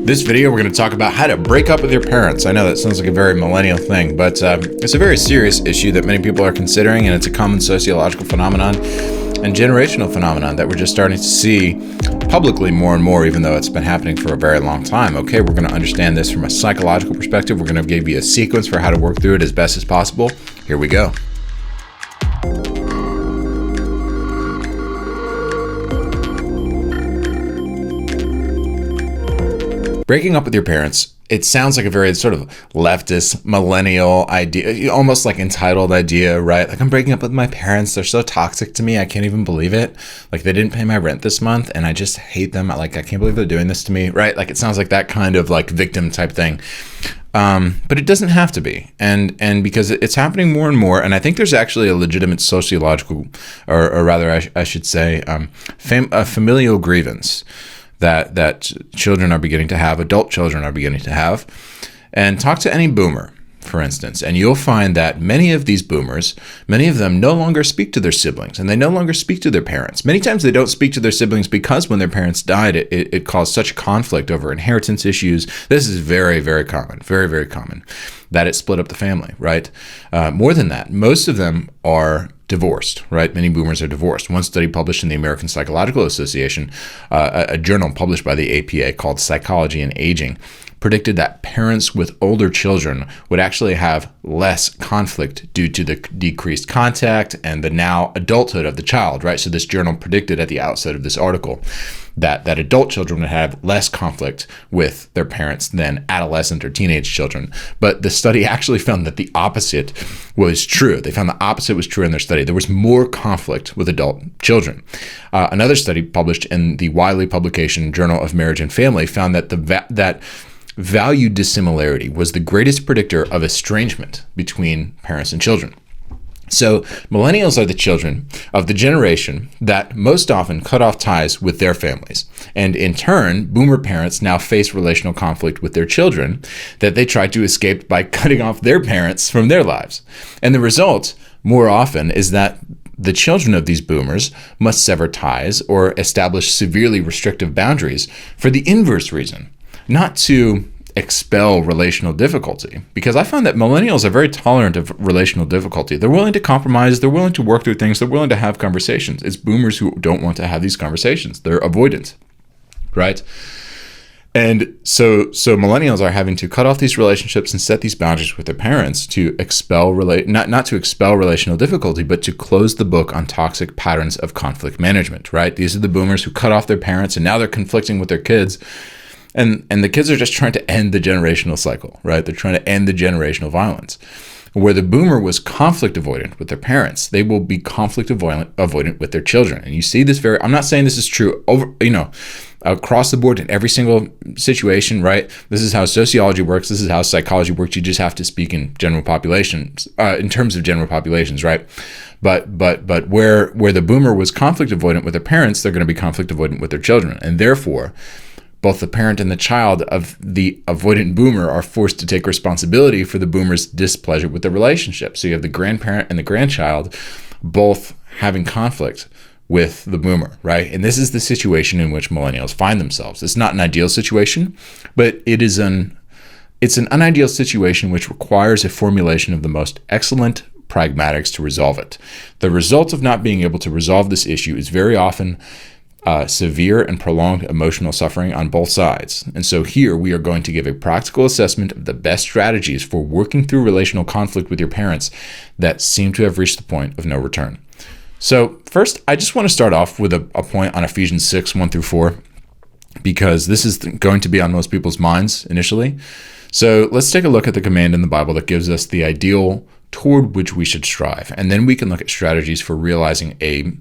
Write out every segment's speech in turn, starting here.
This video, we're going to talk about how to break up with your parents. I know that sounds like a very millennial thing, but it's a very serious issue that many people are considering, and it's a common sociological phenomenon and generational phenomenon that we're just starting to see publicly more and more, even though it's been happening for a very long time. Okay, we're going to understand this from a psychological perspective. We're going to give you a sequence for how to work through it as best as possible. Here we go. Breaking up with your parents, it sounds like a very sort of leftist, millennial idea, almost like entitled idea, right? Like, I'm breaking up with my parents. They're so toxic to me. I can't even believe it. Like, they didn't pay my rent this month and I just hate them. Like, I can't believe they're doing this to me, right? Like, it sounds like that kind of like victim type thing. But it doesn't have to be. And because it's happening more and more, and I think there's actually a legitimate sociological, or rather I should say, a familial grievance that children are beginning to have, adult children are beginning to have. And talk to any boomer, for instance, and you'll find that many of these boomers, many of them no longer speak to their siblings, and they no longer speak to their parents. Many times they don't speak to their siblings because when their parents died, it caused such conflict over inheritance issues. This is very, very common, very, very common, that it split up the family, right? More than that, most of them are divorced, right? Many boomers are divorced. One study published in the American Psychological Association, a journal published by the APA called Psychology and Aging, predicted that parents with older children would actually have less conflict due to the decreased contact and the now adulthood of the child, right? So this journal predicted at the outset of this article that adult children would have less conflict with their parents than adolescent or teenage children. But the study actually found that the opposite was true. They found the opposite was true in their study. There was more conflict with adult children. Another study published in the Wiley publication Journal of Marriage and Family found that that value dissimilarity was the greatest predictor of estrangement between parents and children. So millennials are the children of the generation that most often cut off ties with their families. And in turn, boomer parents now face relational conflict with their children that they tried to escape by cutting off their parents from their lives. And the result, more often, is that the children of these boomers must sever ties or establish severely restrictive boundaries for the inverse reason, not to expel relational difficulty, because I find that millennials are very tolerant of relational difficulty. They're willing to compromise. They're willing to work through things. They're willing to have conversations. It's boomers who don't want to have these conversations. They're avoidant, right? And so millennials are having to cut off these relationships and set these boundaries with their parents to expel not to expel relational difficulty, but to close the book on toxic patterns of conflict management, right? These are the boomers who cut off their parents and now they're conflicting with their kids. And the kids are just trying to end the generational cycle, right? They're trying to end the generational violence. Where the boomer was conflict avoidant with their parents, they will be conflict avoidant with their children. And you see this I'm not saying this is true across the board in every single situation, right? This is how sociology works. This is how psychology works. You just have to speak in general populations, in terms of general populations, right? But where the boomer was conflict avoidant with their parents, they're going to be conflict avoidant with their children. And therefore, both the parent and the child of the avoidant boomer are forced to take responsibility for the boomer's displeasure with the relationship. So you have the grandparent and the grandchild both having conflict with the boomer, right? And this is the situation in which millennials find themselves. It's not an ideal situation, but it's an unideal situation which requires a formulation of the most excellent pragmatics to resolve it. The result of not being able to resolve this issue is very often severe and prolonged emotional suffering on both sides. And so here we are going to give a practical assessment of the best strategies for working through relational conflict with your parents that seem to have reached the point of no return. So first, I just want to start off with a point on Ephesians 6, 1-4, because this is going to be on most people's minds initially. So let's take a look at the command in the Bible that gives us the ideal toward which we should strive. And then we can look at strategies for realizing a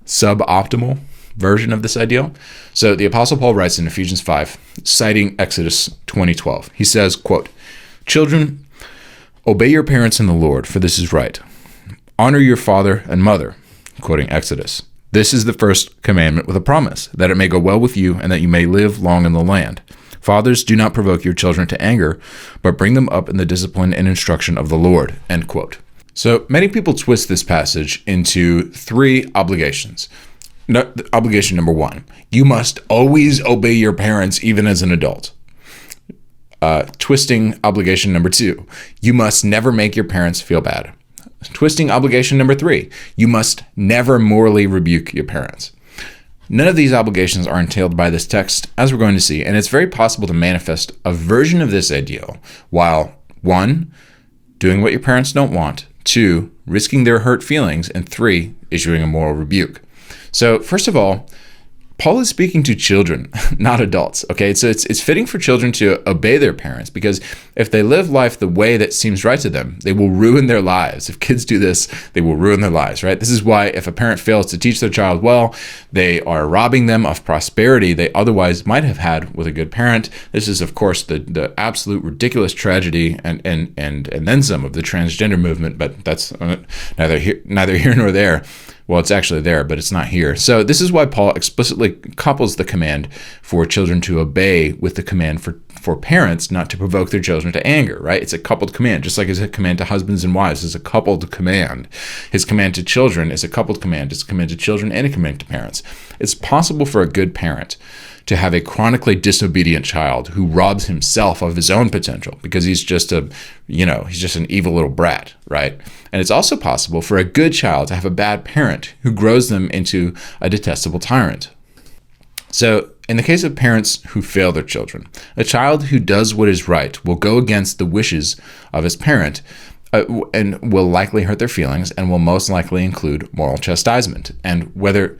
suboptimal version of this ideal. So the Apostle Paul writes in Ephesians 5, citing Exodus 20:12. He says, quote, "Children, obey your parents in the Lord, for this is right. Honor your father and mother," quoting Exodus. "This is the first commandment with a promise, that it may go well with you and that you may live long in the land. Fathers, do not provoke your children to anger, but bring them up in the discipline and instruction of the Lord," end quote. So many people twist this passage into three obligations. Obligation number one, you must always obey your parents even as an adult. Twisting obligation number 2, you must never make your parents feel bad. Twisting obligation number 3, you must never morally rebuke your parents. None of these obligations are entailed by this text, as we're going to see, and it's very possible to manifest a version of this ideal while 1, doing what your parents don't want, 2, risking their hurt feelings, and 3, issuing a moral rebuke. So first of all, Paul is speaking to children, not adults, okay? So it's fitting for children to obey their parents, because if they live life the way that seems right to them, they will ruin their lives. If kids do this, they will ruin their lives, right? This is why if a parent fails to teach their child well, they are robbing them of prosperity they otherwise might have had with a good parent. This is, of course, the absolute ridiculous tragedy and then some of the transgender movement, but that's neither here nor there. Well, it's actually there, but it's not here. So this is why Paul explicitly couples the command for children to obey with the command for parents not to provoke their children to anger, right? It's a coupled command, just like his command to husbands and wives is a coupled command. His command to children is a coupled command. It's a command to children and a command to parents. It's possible for a good parent to have a chronically disobedient child who robs himself of his own potential because he's just an evil little brat, right? And it's also possible for a good child to have a bad parent who grows them into a detestable tyrant. So in the case of parents who fail their children, a child who does what is right will go against the wishes of his parent and will likely hurt their feelings and will most likely include moral chastisement, and whether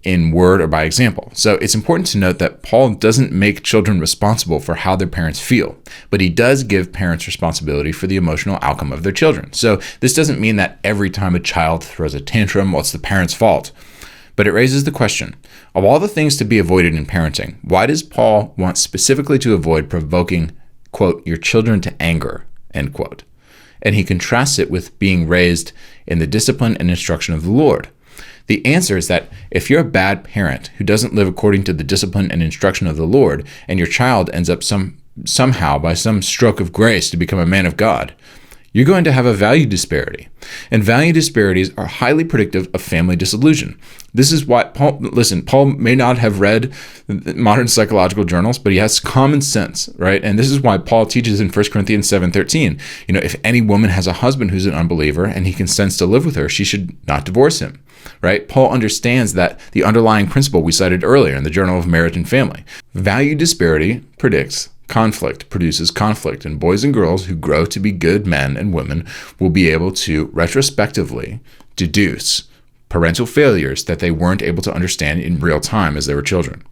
in word or by example. So it's important to note that Paul doesn't make children responsible for how their parents feel, but he does give parents responsibility for the emotional outcome of their children. So this doesn't mean that every time a child throws a tantrum, well, it's the parent's fault. But it raises the question, of all the things to be avoided in parenting, why does Paul want specifically to avoid provoking, quote, your children to anger, end quote? And he contrasts it with being raised in the discipline and instruction of the Lord. The answer is that if you're a bad parent who doesn't live according to the discipline and instruction of the Lord, and your child ends up somehow by some stroke of grace to become a man of God, you're going to have a value disparity. And value disparities are highly predictive of family disillusion. This is why Paul may not have read modern psychological journals, but he has common sense, right? And this is why Paul teaches in 1 Corinthians 7:13, if any woman has a husband who's an unbeliever and he consents to live with her, she should not divorce him, right? Paul understands that the underlying principle we cited earlier in the Journal of Marriage and Family. Value disparity predicts conflict produces conflict, and boys and girls who grow to be good men and women will be able to retrospectively deduce parental failures that they weren't able to understand in real time as they were children.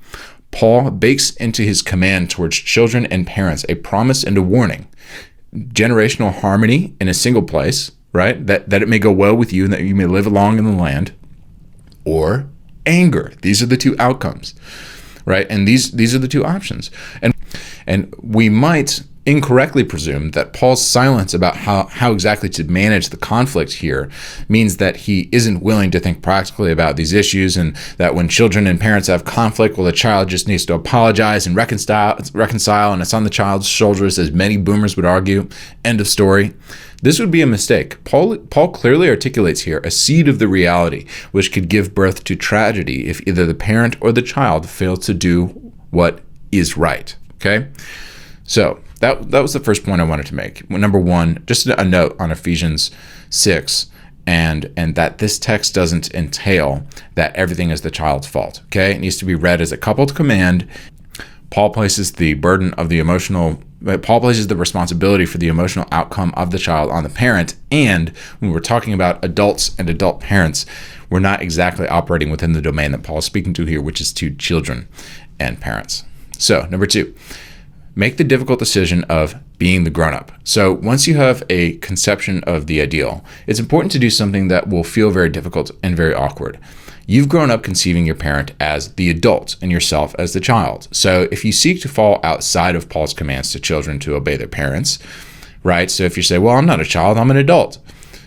Paul bakes into his command towards children and parents a promise and a warning. Generational harmony in a single place, right? That it may go well with you and that you may live long in the land, or anger. These are the two outcomes, right? And these are the two options. And we might incorrectly presume that Paul's silence about how exactly to manage the conflict here means that he isn't willing to think practically about these issues, and that when children and parents have conflict, well, the child just needs to apologize and reconcile, and it's on the child's shoulders, as many boomers would argue. End of story. This would be a mistake. Paul clearly articulates here a seed of the reality which could give birth to tragedy if either the parent or the child fails to do what is right. Okay? So that was the first point I wanted to make. Number one, just a note on Ephesians 6, and that this text doesn't entail that everything is the child's fault. Okay? It needs to be read as a coupled command. Paul places the responsibility for the emotional outcome of the child on the parent. And when we're talking about adults and adult parents, we're not exactly operating within the domain that Paul is speaking to here, which is to children and parents. So, number two, make the difficult decision of being the grown-up. So once you have a conception of the ideal, it's important to do something that will feel very difficult and very awkward. You've grown up conceiving your parent as the adult and yourself as the child. So if you seek to fall outside of Paul's commands to children to obey their parents, right? So if you say, well, I'm not a child, I'm an adult.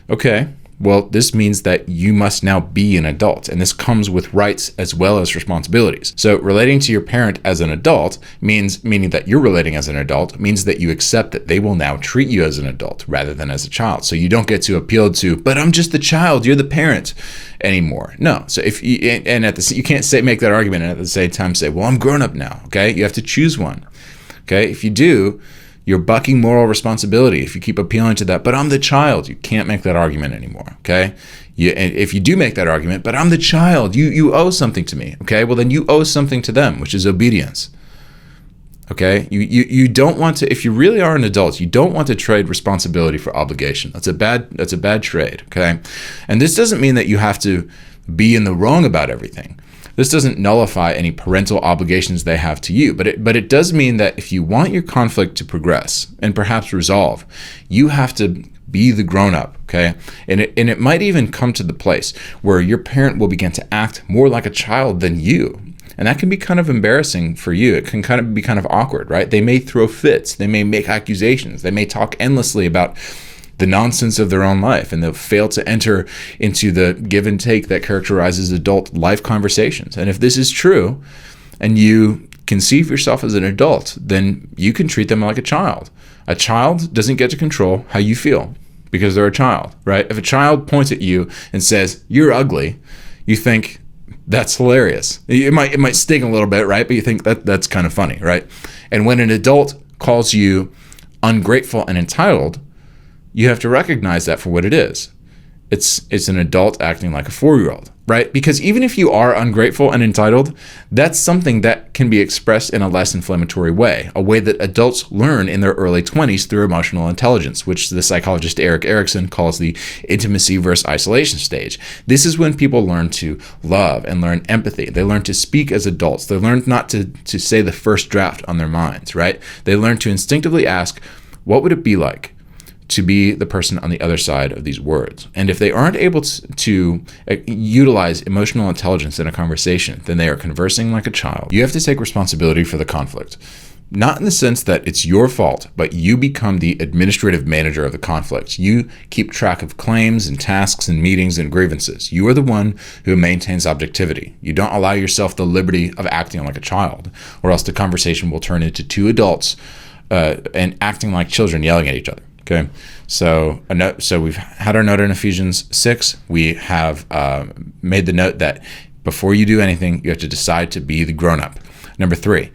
Okay, well, this means that you must now be an adult, and this comes with rights as well as responsibilities. So relating to your parent as an adult meaning that you're relating as an adult means that you accept that they will now treat you as an adult rather than as a child. So you don't get to appeal to, but I'm just the child, you're the parent anymore. No. So if you, you can't make that argument and at the same time say, well, I'm grown up now. Okay, you have to choose one. Okay, if you do, You're bucking moral responsibility if you keep appealing to that. But I'm the child. You can't make that argument anymore, okay? If you do make that argument, but I'm the child, you owe something to me, okay? Well, then you owe something to them, which is obedience, okay? You don't want to, if you really are an adult, you don't want to trade responsibility for obligation. That's a bad trade, okay? And this doesn't mean that you have to be in the wrong about everything. This doesn't nullify any parental obligations they have to you, but it does mean that if you want your conflict to progress and perhaps resolve, you have to be the grown-up, okay? And it might even come to the place where your parent will begin to act more like a child than you. And that can be kind of embarrassing for you. It can be kind of awkward, right? They may throw fits. They may make accusations. They may talk endlessly about the nonsense of their own life, and they'll fail to enter into the give and take that characterizes adult life conversations. And if this is true, and you conceive yourself as an adult, then you can treat them like a child. A child doesn't get to control how you feel because they're a child, right? If a child points at you and says, "You're ugly," you think that's hilarious. It might sting a little bit, right? But you think that's kind of funny, right? And when an adult calls you ungrateful and entitled, you have to recognize that for what it is. It's an adult acting like a 4-year-old, right? Because even if you are ungrateful and entitled, that's something that can be expressed in a less inflammatory way, a way that adults learn in their early 20s through emotional intelligence, which the psychologist Erik Erikson calls the intimacy versus isolation stage. This is when people learn to love and learn empathy. They learn to speak as adults. They learn not to say the first draft on their minds, right? They learn to instinctively ask, what would it be like to be the person on the other side of these words? And if they aren't able to utilize emotional intelligence in a conversation, then they are conversing like a child. You have to take responsibility for the conflict. Not in the sense that it's your fault, but you become the administrative manager of the conflict. You keep track of claims and tasks and meetings and grievances. You are the one who maintains objectivity. You don't allow yourself the liberty of acting like a child, or else the conversation will turn into two adults and acting like children yelling at each other. Okay, so we've had our note in Ephesians 6. We have made the note that before you do anything, you have to decide to be the grown-up. Number 3,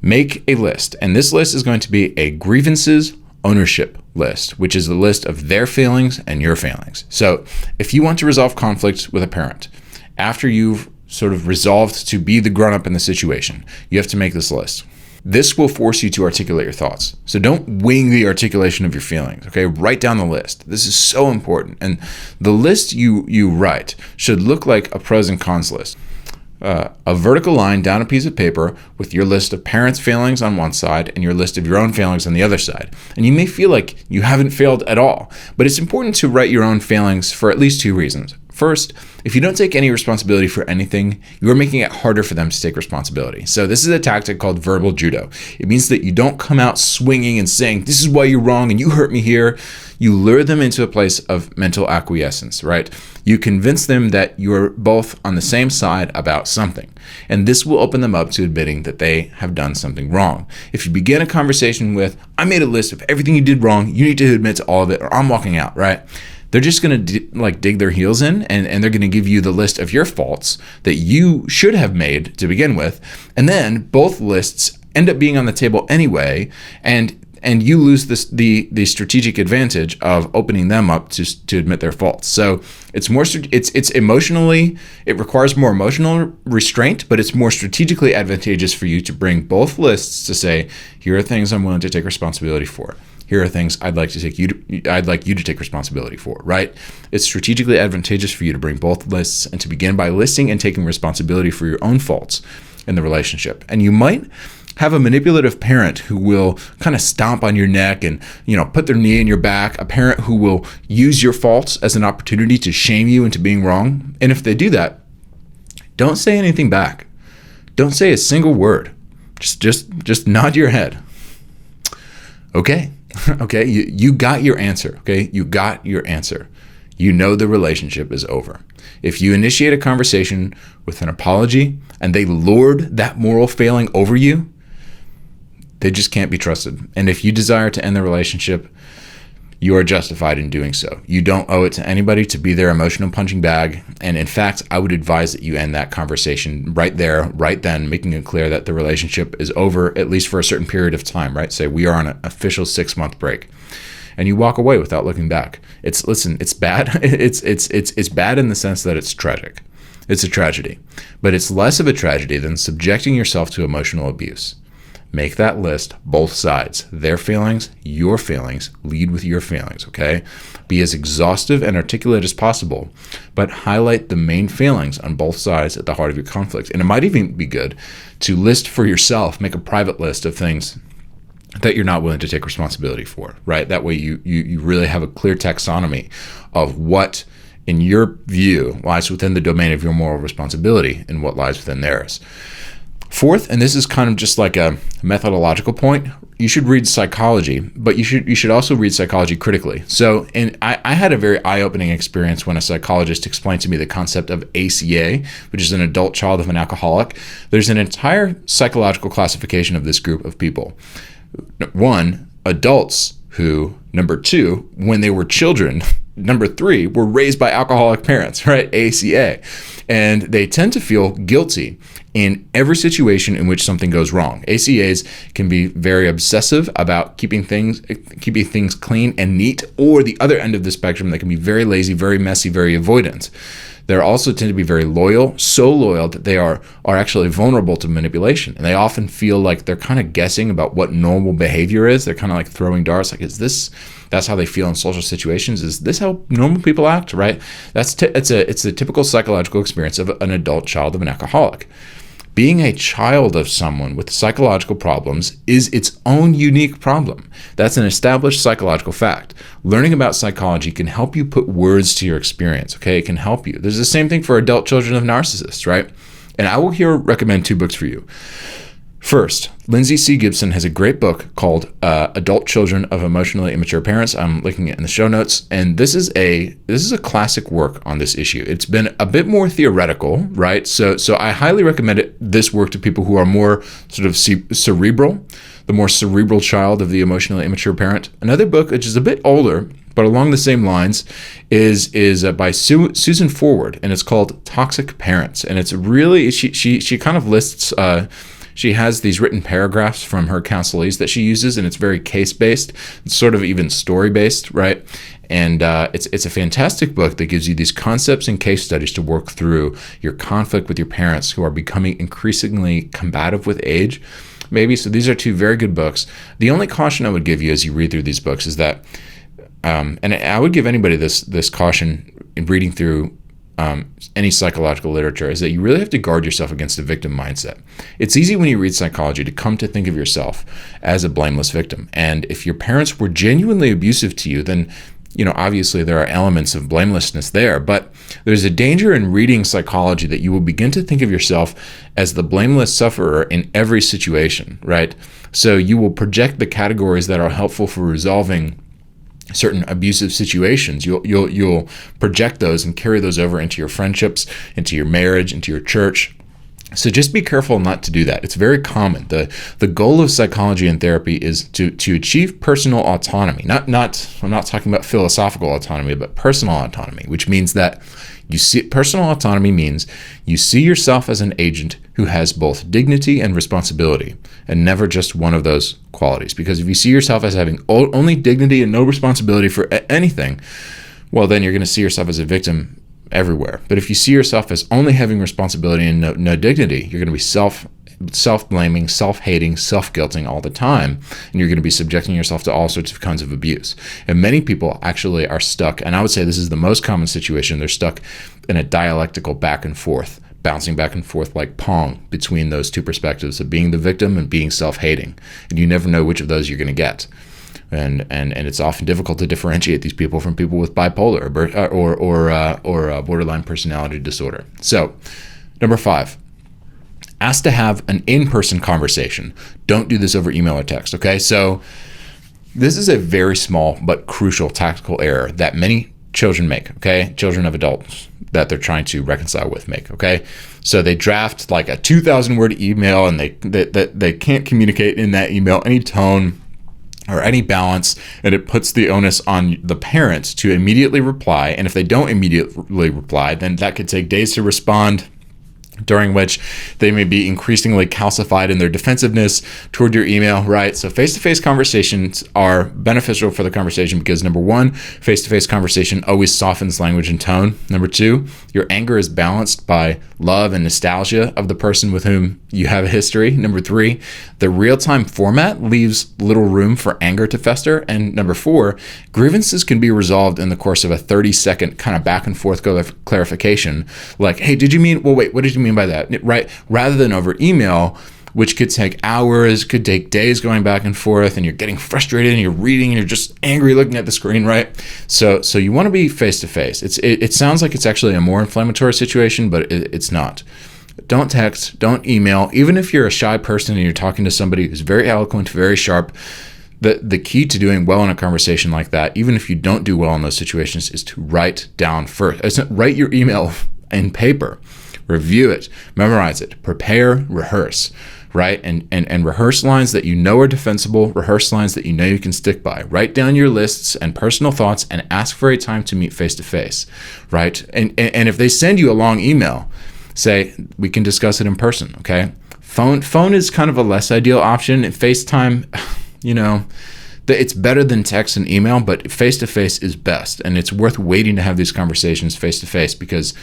make a list. And this list is going to be a grievances ownership list, which is the list of their failings and your failings. So if you want to resolve conflict with a parent, after you've sort of resolved to be the grown-up in the situation, you have to make this list. This will force you to articulate your thoughts. So don't wing the articulation of your feelings, okay? Write down the list. This is so important. And the list you write should look like a pros and cons list. A vertical line down a piece of paper with your list of parents' failings on one side and your list of your own failings on the other side. And you may feel like you haven't failed at all, but it's important to write your own failings for at least 2 reasons. First, if you don't take any responsibility for anything, you are making it harder for them to take responsibility. So this is a tactic called verbal judo. It means that you don't come out swinging and saying, "This is why you're wrong and you hurt me here." You lure them into a place of mental acquiescence, right? You convince them that you're both on the same side about something. And this will open them up to admitting that they have done something wrong. If you begin a conversation with, "I made a list of everything you did wrong, you need to admit to all of it, or I'm walking out," right? They're just going to dig their heels in, and they're going to give you the list of your faults that you should have made to begin with. And then both lists end up being on the table anyway, and you lose the strategic advantage of opening them up to admit their faults. So it's emotionally, it requires more emotional restraint, but it's more strategically advantageous for you to bring both lists to say, here are things I'm willing to take responsibility for. Here are things I'd like you to take responsibility for, right? It's strategically advantageous for you to bring both lists and to begin by listing and taking responsibility for your own faults in the relationship. And you might have a manipulative parent who will kind of stomp on your neck and, put their knee in your back, a parent who will use your faults as an opportunity to shame you into being wrong. And if they do that, don't say anything back. Don't say a single word. Just nod your head. Okay. Okay, you got your answer, okay? You got your answer. You know the relationship is over. If you initiate a conversation with an apology and they lord that moral failing over you, they just can't be trusted. And if you desire to end the relationship, you are justified in doing so. You don't owe it to anybody to be their emotional punching bag. And in fact, I would advise that you end that conversation right there, right then, making it clear that the relationship is over, at least for a certain period of time, right? Say we are on an official 6-month break. And you walk away without looking back. It's bad. It's bad in the sense that it's tragic. It's a tragedy. But it's less of a tragedy than subjecting yourself to emotional abuse. Make that list, both sides, their feelings, your feelings, lead with your feelings, okay? Be as exhaustive and articulate as possible, but highlight the main feelings on both sides at the heart of your conflict. And it might even be good to list for yourself, make a private list of things that you're not willing to take responsibility for, right? That way you really have a clear taxonomy of what, in your view, lies within the domain of your moral responsibility and what lies within theirs. Fourth, and this is kind of just like a methodological point, you should read psychology, but you should also read psychology critically. So, and I had a very eye-opening experience when a psychologist explained to me the concept of ACA, which is an adult child of an alcoholic. There's an entire psychological classification of this group of people. 1, adults who, number 2, when they were children, number 3, were raised by alcoholic parents, right? ACA. And they tend to feel guilty in every situation in which something goes wrong. ACAs can be very obsessive about keeping things clean and neat, or the other end of the spectrum, they can be very lazy, very messy, very avoidant. They also tend to be very loyal, so loyal that they are actually vulnerable to manipulation. And they often feel like they're kind of guessing about what normal behavior is. They're kind of like throwing darts, like, that's how they feel in social situations. Is this how normal people act, right? It's the typical psychological experience of an adult child of an alcoholic. Being a child of someone with psychological problems is its own unique problem. That's an established psychological fact. Learning about psychology can help you put words to your experience, okay? It can help you. There's the same thing for adult children of narcissists, right? And I will here recommend 2 books for you. First, Lindsay C. Gibson has a great book called Adult Children of Emotionally Immature Parents. I'm linking it in the show notes. And this is a classic work on this issue. It's been a bit more theoretical, right? So I highly recommend this work to people who are more sort of cerebral, the more cerebral child of the emotionally immature parent. Another book, which is a bit older, but along the same lines, is by Susan Forward, and it's called Toxic Parents. And it's really, she kind of lists... She has these written paragraphs from her counselees that she uses, and it's very case-based. It's sort of even story-based, right? And it's a fantastic book that gives you these concepts and case studies to work through your conflict with your parents who are becoming increasingly combative with age. Maybe. So these are 2 very good books. The only caution I would give you as you read through these books is that, and I would give anybody this caution in reading through any psychological literature, is that you really have to guard yourself against a victim mindset. It's easy when you read psychology to come to think of yourself as a blameless victim. And if your parents were genuinely abusive to you, then, obviously there are elements of blamelessness there. But there's a danger in reading psychology that you will begin to think of yourself as the blameless sufferer in every situation, right? So you will project the categories that are helpful for resolving certain abusive situations. You'll project those and carry those over into your friendships, into your marriage, into your church. So just be careful not to do that. It's very common. The goal of psychology and therapy is to achieve personal autonomy. I'm not talking about philosophical autonomy, but personal autonomy, which means that personal autonomy means you see yourself as an agent who has both dignity and responsibility, and never just one of those qualities. Because if you see yourself as having only dignity and no responsibility for anything, well, then you're going to see yourself as a victim everywhere. But if you see yourself as only having responsibility and no dignity, you're going to be self-blaming, self-hating, self-guilting all the time, and you're going to be subjecting yourself to all sorts of kinds of abuse. And many people actually are stuck, and I would say this is the most common situation, they're stuck in a dialectical back and forth, bouncing back and forth like pong between those 2 perspectives of being the victim and being self-hating. And you never know which of those you're going to get. And it's often difficult to differentiate these people from people with bipolar or borderline personality disorder. So, number 5, ask to have an in-person conversation. Don't do this over email or text, okay? So this is a very small but crucial tactical error that many children make, okay? Children of adults that they're trying to reconcile with make, okay? So they draft like a 2,000-word email, and they can't communicate in that email any tone, or any balance, and it puts the onus on the parents to immediately reply. And if they don't immediately reply, then that could take days to respond, during which they may be increasingly calcified in their defensiveness toward your email, right? So face-to-face conversations are beneficial for the conversation because, number one, face-to-face conversation always softens language and tone. Number two, your anger is balanced by love and nostalgia of the person with whom you have a history. Number three, the real-time format leaves little room for anger to fester. And number four, grievances can be resolved in the course of a 30-second kind of back and forth clarification. Like, hey, did you mean, well, wait, what did you mean by that? Right? Rather than over email, which could take hours, could take days going back and forth, and you're getting frustrated and you're reading and you're just angry looking at the screen, right? So you want to be face-to-face. It sounds like it's actually a more inflammatory situation, but it's not. Don't text, don't email. Even if you're a shy person and you're talking to somebody who's very eloquent, very sharp, the key to doing well in a conversation like that, even if you don't do well in those situations, is to write down first. Write your email in paper, review it, memorize it, prepare, rehearse, right? And rehearse lines that you know are defensible, rehearse lines that you know you can stick by. Write down your lists and personal thoughts and ask for a time to meet face-to-face, right? And if they send you a long email, say, we can discuss it in person, okay? Phone is kind of a less ideal option. FaceTime, it's better than text and email, but face-to-face is best. And it's worth waiting to have these conversations face-to-face because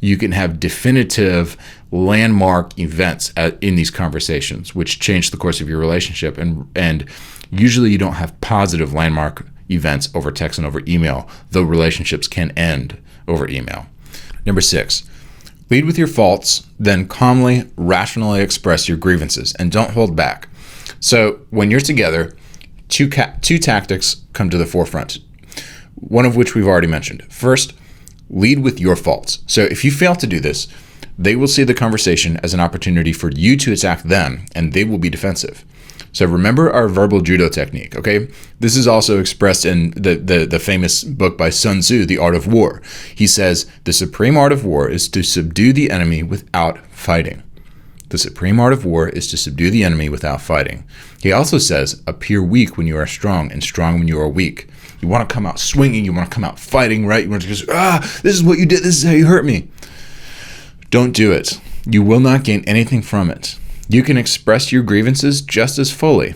you can have definitive landmark events in these conversations, which change the course of your relationship. And usually you don't have positive landmark events over text and over email, though relationships can end over email. Number 6, lead with your faults, then calmly, rationally express your grievances, and don't hold back. So when you're together, two tactics come to the forefront, one of which we've already mentioned. First, lead with your faults. So if you fail to do this, they will see the conversation as an opportunity for you to attack them, and they will be defensive. So remember our verbal judo technique, okay? This is also expressed in the famous book by Sun Tzu, The Art of War. He says, the supreme art of war is to subdue the enemy without fighting. The supreme art of war is to subdue the enemy without fighting. He also says, appear weak when you are strong and strong when you are weak. You want to come out swinging, you want to come out fighting, right? You want to just, this is what you did, this is how you hurt me. Don't do it. You will not gain anything from it. You can express your grievances just as fully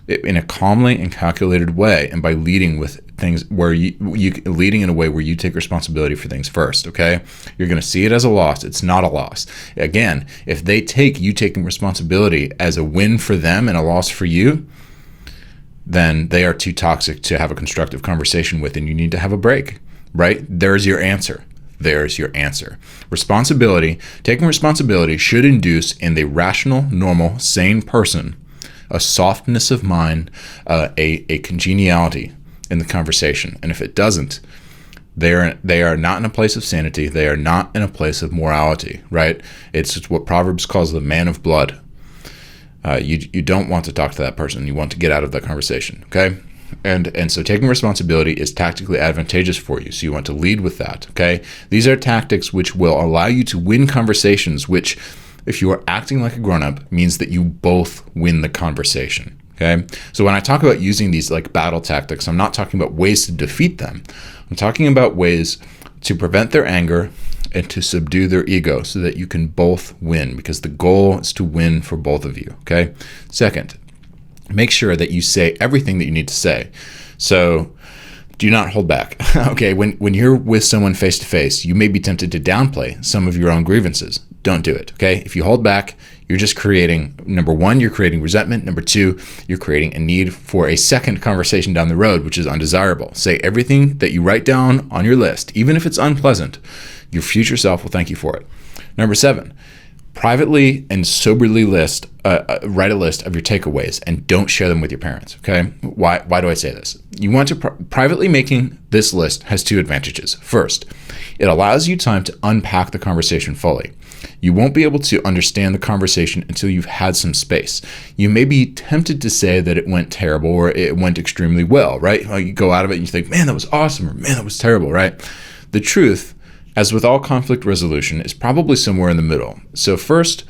in a calmly and calculated way, and by leading with things where you leading in a way where you take responsibility for things first, okay? You're going to see it as a loss. It's not a loss. Again, if they take you taking responsibility as a win for them and a loss for you, then they are too toxic to have a constructive conversation with, and you need to have a break, right? There's your answer. There's your answer. Taking responsibility should induce in the rational, normal, sane person a softness of mind, a congeniality in the conversation. And if it doesn't, they are not in a place of sanity. They are not in a place of morality, right? It's what Proverbs calls the man of blood. You don't want to talk to that person. You want to get out of that conversation, okay? And so taking responsibility is tactically advantageous for you. So you want to lead with that, okay? These are tactics which will allow you to win conversations, which, if you are acting like a grown-up, means that you both win the conversation, okay? So when I talk about using these like battle tactics, I'm not talking about ways to defeat them. I'm talking about ways to prevent their anger and to subdue their ego so that you can both win, because the goal is to win for both of you, okay? Second, make sure that you say everything that you need to say. So do not hold back. Okay, when you're with someone face to face, you may be tempted to downplay some of your own grievances. Don't do it, okay? If you hold back, you're just creating, number one, you're creating resentment. Number two, you're creating a need for a second conversation down the road, which is undesirable. Say everything that you write down on your list, even if it's unpleasant. Your future self will thank you for it. Number 7, privately and soberly write a list of your takeaways and don't share them with your parents, okay? Why do I say this? You want to privately making this list has 2 advantages. First, it allows you time to unpack the conversation fully. You won't be able to understand the conversation until you've had some space. You may be tempted to say that it went terrible or it went extremely well, right? Like you go out of it and you think, man, that was awesome, or man, that was terrible, right? The truth, as with all conflict resolution, is probably somewhere in the middle. So first,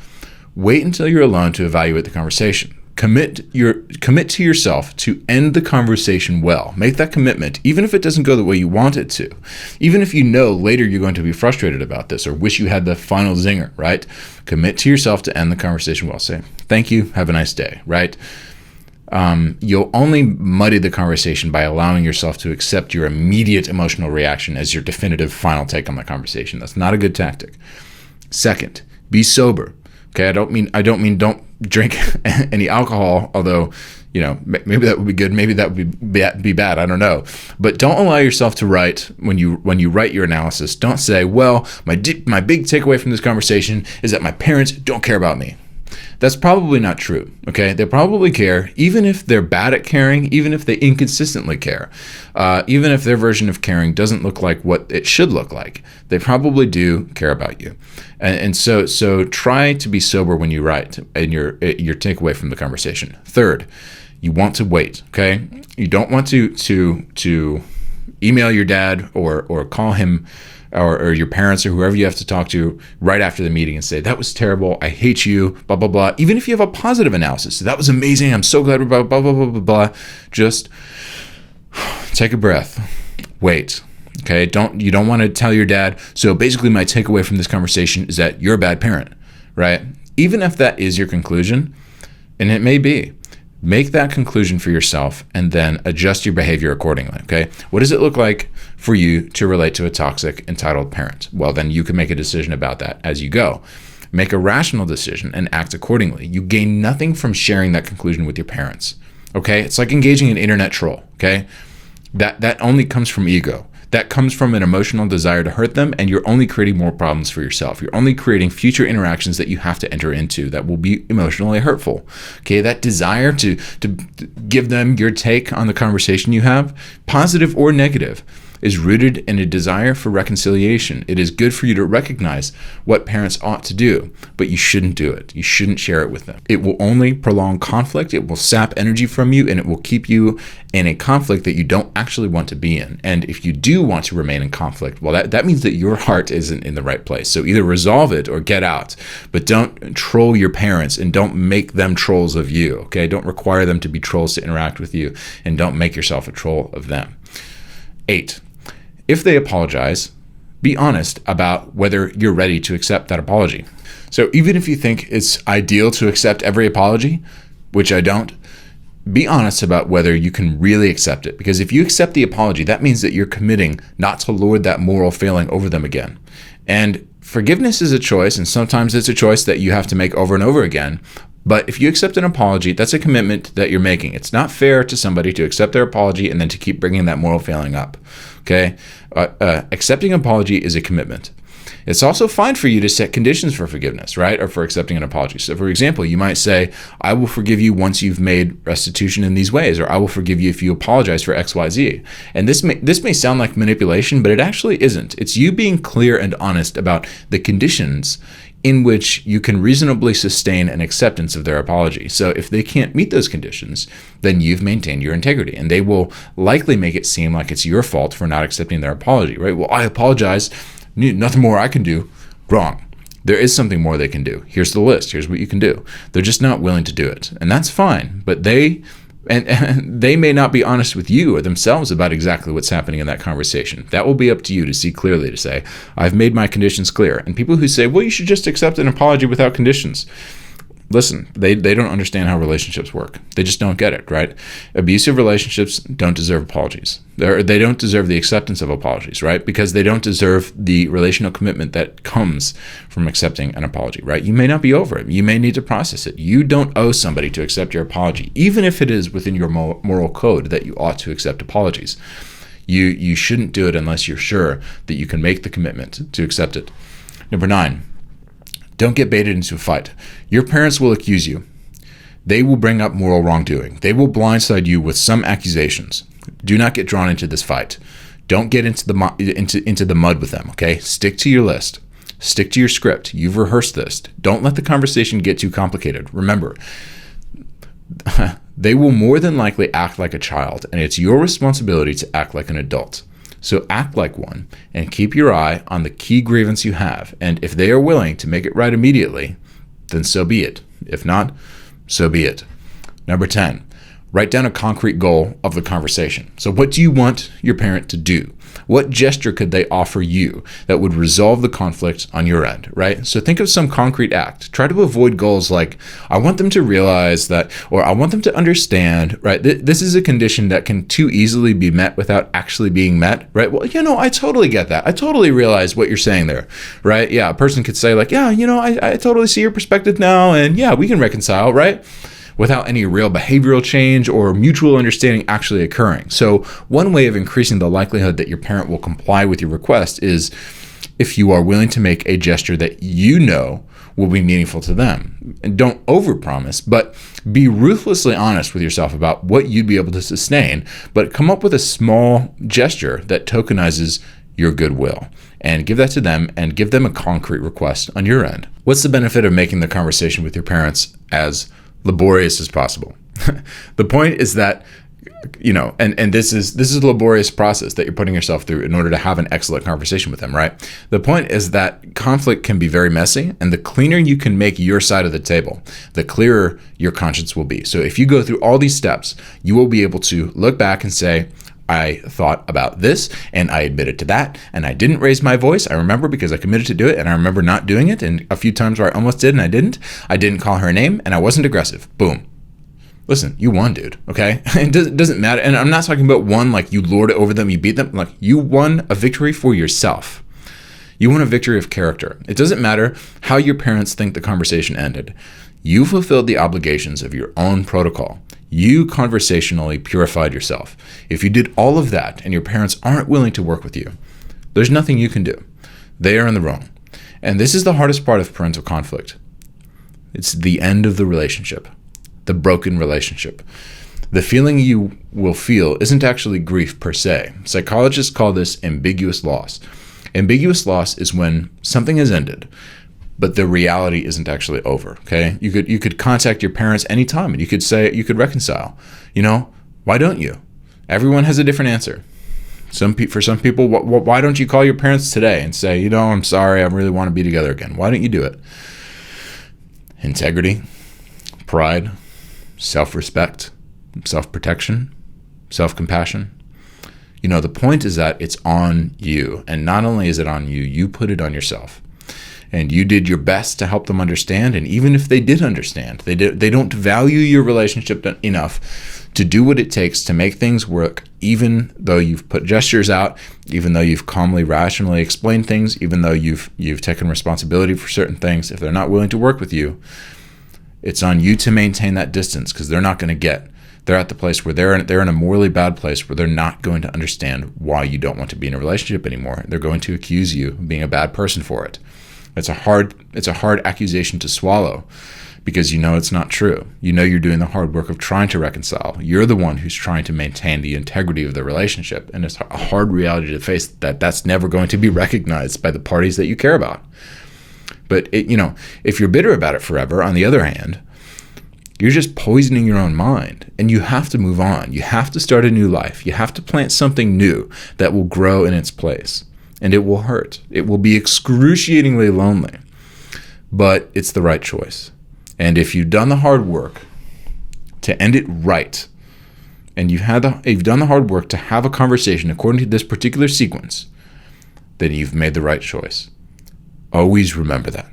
wait until you're alone to evaluate the conversation. Commit to yourself to end the conversation well. Make that commitment, even if it doesn't go the way you want it to. Even if you know later you're going to be frustrated about this or wish you had the final zinger, right? Commit to yourself to end the conversation well. Say, thank you, have a nice day, right? You'll only muddy the conversation by allowing yourself to accept your immediate emotional reaction as your definitive final take on the conversation. That's not a good tactic. Second, be sober. Okay, I don't mean don't drink any alcohol, although, maybe that would be good, maybe that would be bad, I don't know. But don't allow yourself to write, when you write your analysis, don't say, well, my big takeaway from this conversation is that my parents don't care about me. That's probably not true, okay? They probably care, even if they're bad at caring, even if they inconsistently care, even if their version of caring doesn't look like what it should look like. They probably do care about you. And so try to be sober when you write and your takeaway from the conversation. Third, you want to wait, okay? You don't want to email your dad or call him or your parents or whoever you have to talk to right after the meeting and say, that was terrible, I hate you, blah, blah, blah. Even if you have a positive analysis, that was amazing, I'm so glad, blah, blah, blah, blah, blah, blah. Just take a breath, wait, okay? You don't want to tell your dad, so basically my takeaway from this conversation is that you're a bad parent, right? Even if that is your conclusion, and it may be, make that conclusion for yourself and then adjust your behavior accordingly, okay? What does it look like for you to relate to a toxic, entitled parent? Well, then you can make a decision about that as you go. Make a rational decision and act accordingly. You gain nothing from sharing that conclusion with your parents, okay? It's like engaging an internet troll, okay? That only comes from ego. That comes from an emotional desire to hurt them, and you're only creating more problems for yourself. You're only creating future interactions that you have to enter into that will be emotionally hurtful. Okay, that desire to give them your take on the conversation you have, positive or negative, is rooted in a desire for reconciliation. It is good for you to recognize what parents ought to do, but you shouldn't do it. You shouldn't share it with them. It will only prolong conflict. It will sap energy from you, and it will keep you in a conflict that you don't actually want to be in. And if you do want to remain in conflict, well, that means that your heart isn't in the right place. So either resolve it or get out, but don't troll your parents and don't make them trolls of you, okay? Don't require them to be trolls to interact with you, and don't make yourself a troll of them. 8, if they apologize, be honest about whether you're ready to accept that apology. So even if you think it's ideal to accept every apology, which I don't, be honest about whether you can really accept it. Because if you accept the apology, that means that you're committing not to lord that moral failing over them again. And forgiveness is a choice, and sometimes it's a choice that you have to make over and over again. But if you accept an apology, that's a commitment that you're making. It's not fair to somebody to accept their apology and then to keep bringing that moral failing up, okay? Accepting an apology is a commitment. It's also fine for you to set conditions for forgiveness, right? Or for accepting an apology. So for example, you might say, I will forgive you once you've made restitution in these ways, or I will forgive you if you apologize for X, Y, Z. And this may sound like manipulation, but it actually isn't. It's you being clear and honest about the conditions in which you can reasonably sustain an acceptance of their apology. So if they can't meet those conditions, then you've maintained your integrity, and they will likely make it seem like it's your fault for not accepting their apology, right? Well, I apologize, nothing more I can do. Wrong. There is something more they can do. Here's the list. Here's what you can do. They're just not willing to do it, and that's fine. But they may not be honest with you or themselves about exactly what's happening in that conversation. That will be up to you to see clearly, to say, I've made my conditions clear. And people who say, well, you should just accept an apology without conditions. Listen, they don't understand how relationships work. They just don't get it, right? Abusive relationships don't deserve apologies. They don't deserve the acceptance of apologies, right? Because they don't deserve the relational commitment that comes from accepting an apology, right? You may not be over it. You may need to process it. You don't owe somebody to accept your apology, even if it is within your moral code that you ought to accept apologies. You shouldn't do it unless you're sure that you can make the commitment to accept it. Number 9. Don't get baited into a fight. Your parents will accuse you. They will bring up moral wrongdoing. They will blindside you with some accusations. Do not get drawn into this fight. Don't get into the mud with them, okay? Stick to your list. Stick to your script. You've rehearsed this. Don't let the conversation get too complicated. Remember, they will more than likely act like a child, and it's your responsibility to act like an adult. So act like one and keep your eye on the key grievance you have. And if they are willing to make it right immediately, then so be it. If not, so be it. Number 10, write down a concrete goal of the conversation. So what do you want your parent to do? What gesture could they offer you that would resolve the conflict on your end, right? So think of some concrete act. Try to avoid goals like, I want them to realize that, or I want them to understand, right? This is a condition that can too easily be met without actually being met, right? Well, I totally get that. I totally realize what you're saying there, right? Yeah, a person could say like, yeah, I totally see your perspective now, and yeah, we can reconcile, right? Without any real behavioral change or mutual understanding actually occurring. So one way of increasing the likelihood that your parent will comply with your request is if you are willing to make a gesture that will be meaningful to them. And don't overpromise, but be ruthlessly honest with yourself about what you'd be able to sustain, but come up with a small gesture that tokenizes your goodwill and give that to them and give them a concrete request on your end. What's the benefit of making the conversation with your parents as laborious as possible? The point is that, and this is a laborious process that you're putting yourself through in order to have an excellent conversation with them, right? The point is that conflict can be very messy, and the cleaner you can make your side of the table, the clearer your conscience will be. So if you go through all these steps, you will be able to look back and say, I thought about this and I admitted to that and I didn't raise my voice. I remember because I committed to do it and I remember not doing it, and a few times where I almost did and I didn't. I didn't call her name and I wasn't aggressive. Boom. Listen, you won, dude, okay? It doesn't matter. And I'm not talking about one like you lord it over them, you beat them. Like, you won a victory for yourself. You won a victory of character. It doesn't matter how your parents think the conversation ended. You fulfilled the obligations of your own protocol. You conversationally purified yourself. If you did all of that and your parents aren't willing to work with you, there's nothing you can do. They are in the wrong. And this is the hardest part of parental conflict. It's the end of the relationship, the broken relationship. The feeling you will feel isn't actually grief per se. Psychologists call this ambiguous loss. Ambiguous loss is when something has ended, but the reality isn't actually over, okay? You could contact your parents anytime and you could reconcile. Why don't you? Everyone has a different answer. For some people, why don't you call your parents today and say, I'm sorry, I really want to be together again? Why don't you do it? Integrity, pride, self-respect, self-protection, self-compassion. The point is that it's on you. And not only is it on you, you put it on yourself. And you did your best to help them understand. And even if they did understand, they don't value your relationship enough to do what it takes to make things work, even though you've put gestures out, even though you've calmly, rationally explained things, even though you've taken responsibility for certain things. If they're not willing to work with you, it's on you to maintain that distance, because they're not going to get. They're at the place where they're in a morally bad place where they're not going to understand why you don't want to be in a relationship anymore. They're going to accuse you of being a bad person for it. It's a hard accusation to swallow, because it's not true. You're doing the hard work of trying to reconcile. You're the one who's trying to maintain the integrity of the relationship, and it's a hard reality to face that's never going to be recognized by the parties that you care about. But if you're bitter about it forever, on the other hand, you're just poisoning your own mind, and you have to move on. You have to start a new life. You have to plant something new that will grow in its place. And it will hurt. It will be excruciatingly lonely, but it's the right choice. And if you've done the hard work to end it right, and you've done the hard work to have a conversation according to this particular sequence, then you've made the right choice. Always remember that.